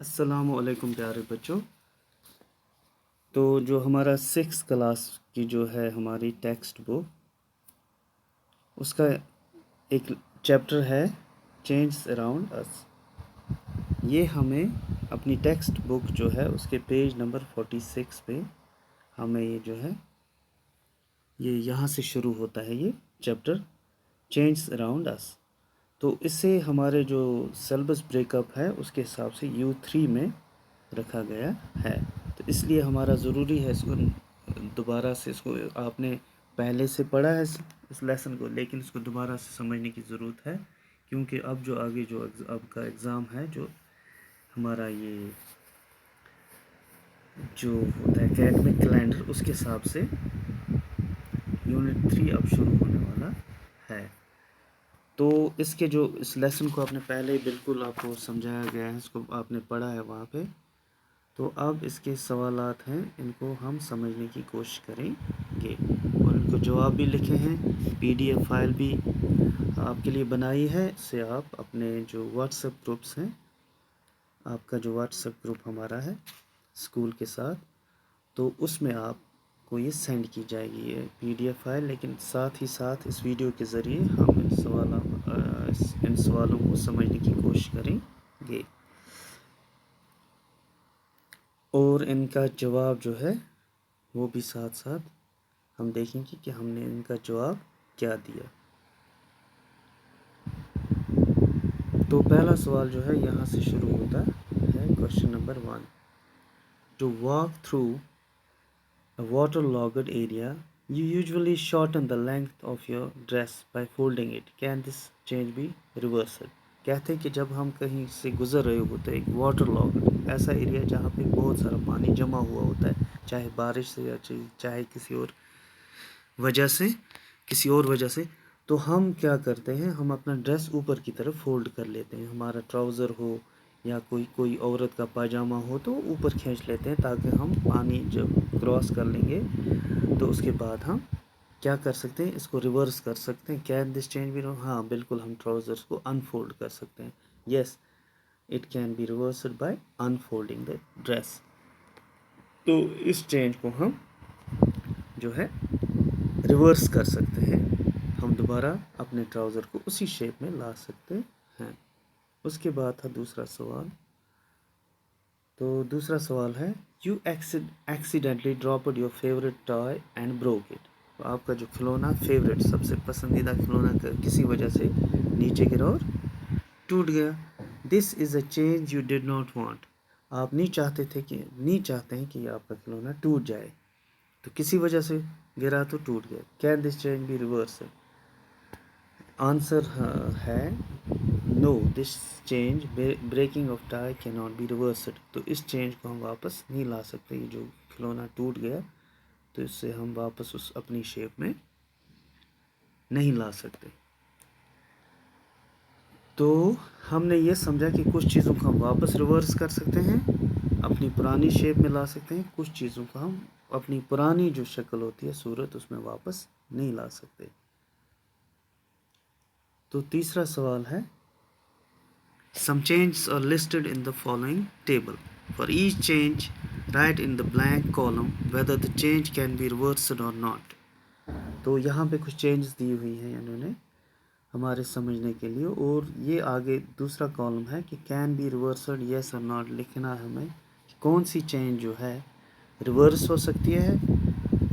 السلام علیکم پیارے بچوں. تو جو ہمارا 6 کلاس کی جو ہے ہماری ٹیکسٹ بک، اس کا ایک چیپٹر ہے چینجز اراؤنڈ اس. یہ ہمیں اپنی ٹیکسٹ بک جو ہے اس کے پیج نمبر 46 پہ ہمیں یہ جو ہے یہ یہاں سے شروع ہوتا ہے یہ چیپٹر چینجز اراؤنڈ اس. تو اس سے ہمارے جو سیلبس بریک اپ ہے اس کے حساب سے U3 میں رکھا گیا ہے. تو اس لیے ہمارا ضروری ہے اس کو دوبارہ سے، اس کو آپ نے پہلے سے پڑھا ہے اس لیسن کو، لیکن اس کو دوبارہ سے سمجھنے کی ضرورت ہے، کیونکہ اب جو آگے جو اب کا ایگزام ہے، جو ہمارا یہ جو ہوتا ہے اکیڈمک کیلنڈر، اس کے حساب سے یونٹ 3 اب شروع ہونے والا ہے. تو اس کے جو اس لیسن کو آپ نے پہلے بالکل آپ کو سمجھایا گیا ہے، اس کو آپ نے پڑھا ہے وہاں پہ. تو اب اس کے سوالات ہیں، ان کو ہم سمجھنے کی کوشش کریں گے اور ان کو جواب بھی لکھے ہیں. PDF فائل بھی آپ کے لیے بنائی ہے. اس سے آپ اپنے جو واٹس ایپ گروپس ہیں، آپ کا جو واٹس ایپ گروپ ہمارا ہے اسکول کے ساتھ، تو اس میں آپ کو یہ سینڈ کی جائے گی یہ PDF فائل. لیکن ساتھ ہی ساتھ اس ویڈیو کے ذریعے ہم ان سوالوں کو سمجھنے کی کوشش کریں گے اور ان کا جواب جو ہے وہ بھی ساتھ ساتھ ہم دیکھیں گے کہ ہم نے ان کا جواب کیا دیا. تو پہلا سوال جو ہے یہاں سے شروع ہوتا ہے. Question number 1. To walk through a waterlogged area, you usually shorten the length of your dress by folding it. Can this change be reversed? کہتے ہیں کہ جب ہم کہیں سے گزر رہے ہوتے ہیں، ایک واٹر لاگڈ ایسا ایریا جہاں پہ بہت سارا پانی جمع ہوا ہوتا ہے، چاہے بارش سے یا چاہے کسی اور وجہ سے، تو ہم کیا کرتے ہیں، ہم اپنا ڈریس اوپر کی طرف فولڈ کر لیتے ہیں. ہمارا ٹراؤزر ہو یا کوئی عورت کا پاجامہ ہو تو اوپر کھینچ لیتے ہیں، تاکہ ہم پانی جب کراس کر لیں گے تو اس کے بعد ہم کیا کر سکتے ہیں، اس کو ریورس کر سکتے ہیں. کین دس چینج بھی؟ ہاں بالکل، ہم ٹراؤزرس کو انفولڈ کر سکتے ہیں. Yes, it can be reversed by unfolding the dress. تو اس چینج کو ہم جو ہے ریورس کر سکتے ہیں، ہم دوبارہ اپنے ٹراؤزر کو اسی شیپ میں لا سکتے ہیں. اس کے بعد تھا دوسرا سوال. تو دوسرا سوال ہے you accidentally dropped your favourite toy and broke it. تو آپ کا جو کھلونا فیوریٹ، سب سے پسندیدہ کھلونا کسی وجہ سے نیچے گرا اور ٹوٹ گیا. This is a change you did not want. آپ نہیں چاہتے ہیں کہ آپ کا کھلونا ٹوٹ جائے، تو کسی وجہ سے گرا تو ٹوٹ گیا. Can this change be reverse? Answer ہے no, this change breaking of tie کی ناٹ بی ریورسڈ. تو اس چینج کو ہم واپس نہیں لا سکتے. یہ جو کھلونا ٹوٹ گیا تو اس سے ہم واپس اس اپنی شیپ میں نہیں لا سکتے. تو ہم نے یہ سمجھا کہ کچھ چیزوں کو ہم واپس ریورس کر سکتے ہیں، اپنی پرانی شیپ میں لا سکتے ہیں. کچھ چیزوں کو ہم اپنی پرانی جو شکل ہوتی ہے، صورت، اس میں واپس نہیں لا سکتے. تو تیسرا سوال ہے some changes are listed in the following table. For each change, write in the blank column whether the change can be reversed or not. تو یہاں پہ کچھ چینجز دی ہوئی ہیں انہوں نے ہمارے سمجھنے کے لیے، اور یہ آگے دوسرا کالم ہے کہ کین بی ریورسڈ یس اور ناٹ. لکھنا ہے ہمیں کون سی چینج جو ہے ریورس ہو سکتی ہے،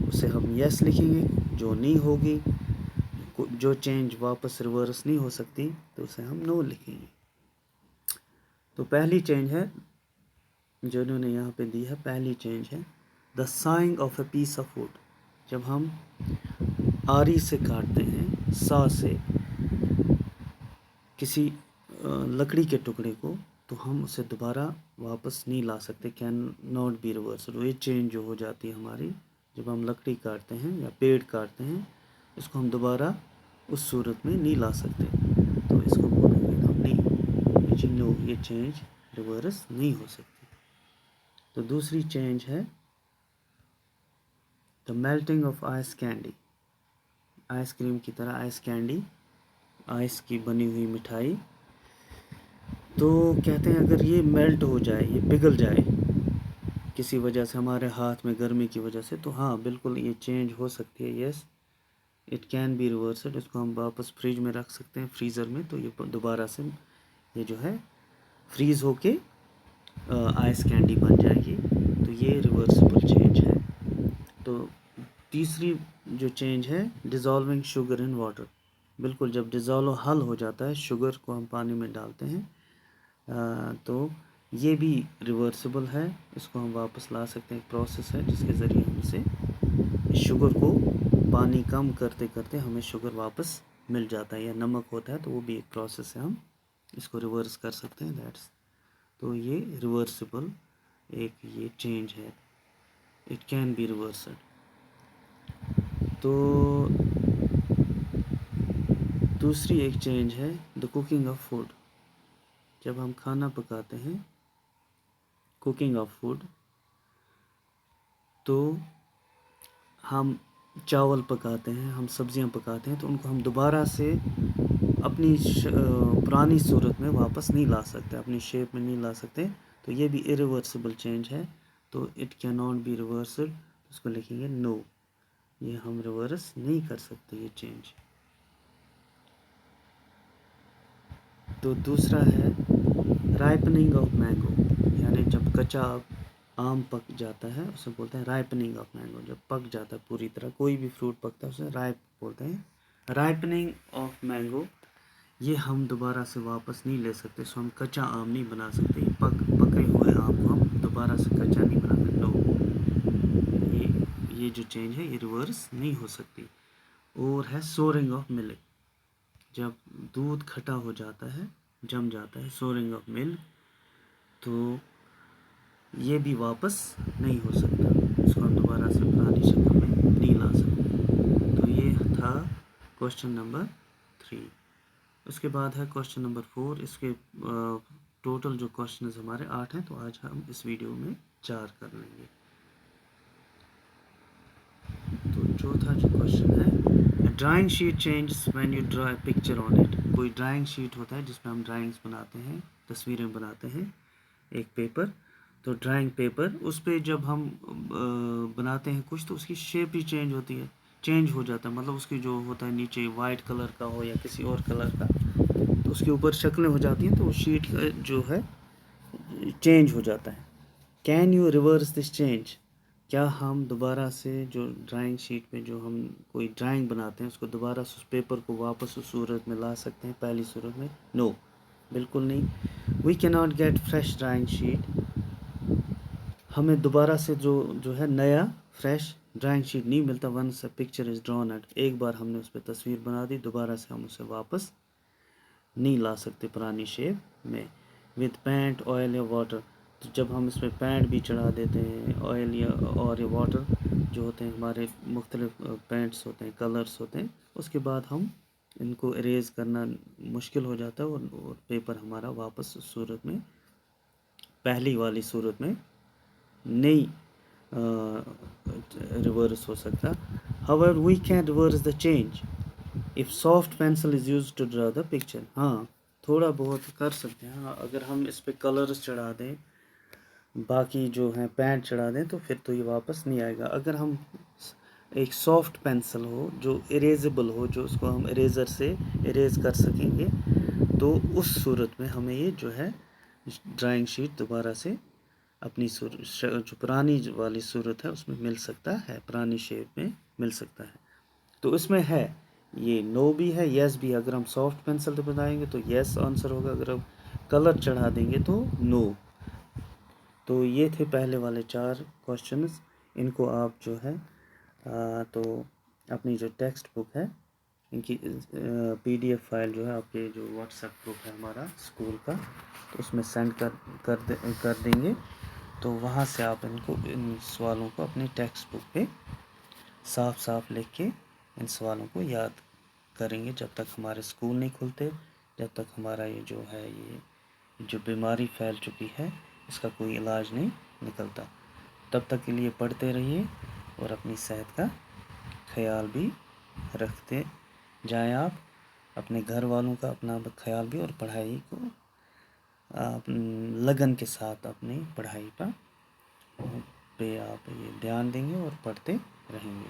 اسے ہم یس لکھیں گے. جو نہیں ہوگی، جو چینج واپس ریورس نہیں ہو سکتی، تو اسے ہم نو لکھیں گے. تو پہلی چینج ہے جو انہوں نے یہاں پہ دی ہے، پہلی چینج ہے the sawing of a piece of wood. جب ہم آری سے کاٹتے ہیں، سا سے کسی لکڑی کے ٹکڑے کو، تو ہم اسے دوبارہ واپس نہیں لا سکتے. Can not be reversed. یہ چینج جو ہو جاتی ہے ہماری جب ہم لکڑی کاٹتے ہیں یا پیڑ کاٹتے ہیں، اس کو ہم دوبارہ اس صورت میں نہیں لا سکتے. تو اس کو بولیں گے ہم نہیں، نو، یہ چینج ریورس نہیں ہو سکتی. تو دوسری چینج ہے the melting of ice candy. Ice cream کی طرح آئس کینڈی، آئس کی بنی ہوئی مٹھائی تو کہتے ہیں اگر یہ میلٹ ہو جائے، یہ پگھل جائے کسی وجہ سے، ہمارے ہاتھ میں گرمی کی وجہ سے، تو ہاں بالکل یہ چینج ہو سکتی ہے. Yes it can be reversed. اس کو ہم واپس فریج میں رکھ سکتے ہیں، فریزر میں، تو یہ دوبارہ سے یہ جو ہے فریز ہو کے آئس کینڈی بن جائے گی. تو یہ ریورسبل چینج ہے. تو تیسری جو چینج ہے ڈیزالونگ شوگر ان واٹر. بالکل جب ڈیزالو حل ہو جاتا ہے، شوگر کو ہم پانی میں ڈالتے ہیں، تو یہ بھی ریورسبل ہے. اس کو ہم واپس لا سکتے ہیں. ایک پروسیس ہے جس کے ذریعے ہم اسے شوگر کو پانی کم کرتے کرتے ہمیں شوگر واپس مل جاتا ہے، یا نمک ہوتا ہے تو وہ بھی ایک پروسیس ہے، ہم اس کو ریورس کر سکتے ہیں. تو یہ ریورسبل ایک یہ چینج ہے. It can be reversed. تو دوسری ایک چینج ہے دا کوکنگ آف فوڈ. جب ہم کھانا پکاتے ہیں، کوکنگ آف فوڈ، تو ہم چاول پکاتے ہیں، ہم سبزیاں پکاتے ہیں، تو ان کو ہم دوبارہ سے اپنی پرانی صورت میں واپس نہیں لا سکتے، اپنی شیپ میں نہیں لا سکتے. تو یہ بھی ایریورسبل چینج ہے. تو it can not be reversed. اس کو لکھیں گے نو. یہ ہم ریورس نہیں کر سکتے یہ چینج. تو دوسرا ہے رائپننگ آف مینگو. یعنی جب کچا آم پک جاتا ہے اسے بولتے ہیں رائپننگ آف مینگو. جب پک جاتا ہے پوری طرح، کوئی بھی فروٹ پکتا ہے اسے رائپ بولتے ہیں. رائپننگ آف مینگو یہ ہم دوبارہ سے واپس نہیں لے سکتے. سو ہم کچا آم نہیں بنا سکتے. پکے ہوئے آم کو ہم دوبارہ سے کچا نہیں بنا سکتے. نو. یہ جو چینج ہے یہ ریورس نہیں ہو سکتی. اور ہے سورنگ آف ملک. جب دودھ کھٹا ہو جاتا ہے، جم جاتا ہے، سورنگ آف ملک، تو یہ بھی واپس نہیں ہو سکتا. اس کو ہم دوبارہ سے پرانی شکل میں نہیں لا سکتے. تو یہ تھا کوشچن نمبر 3. اس کے بعد ہے کوشچن نمبر 4. اس کے ٹوٹل جو کوشچنز ہمارے 8 ہیں، تو آج ہم اس ویڈیو میں 4 کر لیں گے. تو چوتھا جو کوشچن ہے drawing sheet changes when you draw a picture on it. کوئی ڈرائنگ شیٹ ہوتا ہے جس پہ ہم ڈرائنگس بناتے ہیں، تصویریں بناتے ہیں، ایک پیپر. تو ڈرائنگ پیپر، اس پہ جب ہم بناتے ہیں کچھ، تو اس کی شیپ ہی چینج ہوتی ہے، چینج ہو جاتا ہے. مطلب اس کی جو ہوتا ہے نیچے وائٹ کلر کا ہو یا کسی اور کلر کا، تو اس کے اوپر شکلیں ہو جاتی ہیں، تو وہ شیٹ جو ہے چینج ہو جاتا ہے. Can you reverse this change. کیا ہم دوبارہ سے جو ڈرائنگ شیٹ پہ جو ہم کوئی ڈرائنگ بناتے ہیں، اس کو دوبارہ سے اس پیپر کو واپس اس صورت میں لا سکتے ہیں، پہلی صورت میں؟ نو، بالکل نہیں. We can not get fresh drawing sheet. ہمیں دوبارہ سے جو ہے نیا فریش ڈرائنگ شیٹ نہیں ملتا. Once a picture is drawn it. ایک بار ہم نے اس پہ تصویر بنا دی، دوبارہ سے ہم اسے واپس نہیں لا سکتے پرانی شیپ میں. وتھ پینٹ، آئل یا واٹر. تو جب ہم اس پہ پینٹ بھی چڑھا دیتے ہیں، آئل یا اور یہ واٹر جو ہوتے ہیں، ہمارے مختلف پینٹس ہوتے ہیں، کلرس ہوتے ہیں، اس کے بعد ہم ان کو اریز کرنا مشکل ہو جاتا ہے، اور پیپر ہمارا واپس اس صورت میں، پہلی والی صورت میں نہیں ریورس ہو سکتا. however we can reverse the change if soft pencil is used to draw the picture. ہاں تھوڑا بہت کر سکتے ہیں. ہاں اگر ہم اس پہ کلرز چڑھا دیں، باقی جو ہیں پینٹ چڑھا دیں، تو پھر تو یہ واپس نہیں آئے گا. اگر ہم ایک سافٹ پینسل ہو جو اریزیبل ہو، جو اس کو ہم اریزر سے اریز کر سکیں گے، تو اس صورت میں ہمیں یہ جو ہے ڈرائنگ شیٹ دوبارہ سے اپنی جو پرانی والی صورت ہے اس میں مل سکتا ہے، پرانی شیپ میں مل سکتا ہے. تو اس میں ہے یہ نو بھی ہے، یس بھی. اگر ہم سافٹ پینسل سے بنائیں گے تو یس آنسر ہوگا، اگر ہم کلر چڑھا دیں گے تو نو. تو یہ تھے پہلے والے 4 کوشچنز. ان کو آپ جو ہے تو اپنی جو ٹیکسٹ بک ہے، ان کی PDF فائل جو ہے آپ کے جو واٹس ایپ گروپ ہے ہمارا اسکول کا، تو اس میں سینڈ کر دیں گے. تو وہاں سے آپ ان سوالوں کو اپنی ٹیکسٹ بک پہ صاف صاف لکھ کے ان سوالوں کو یاد کریں گے. جب تک ہمارے اسکول نہیں کھلتے، جب تک ہمارا یہ جو ہے یہ جو بیماری پھیل چکی ہے اس کا کوئی علاج نہیں نکلتا، تب تک کے لیے پڑھتے رہیے اور اپنی صحت کا خیال بھی رکھتے جائیں. آپ اپنے گھر والوں کا اپنا خیال بھی، اور پڑھائی کو لگن کے ساتھ اپنی پڑھائی پہ آپ یہ دھیان دیں گے اور پڑھتے رہیں گے۔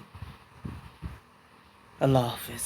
اللہ حافظ۔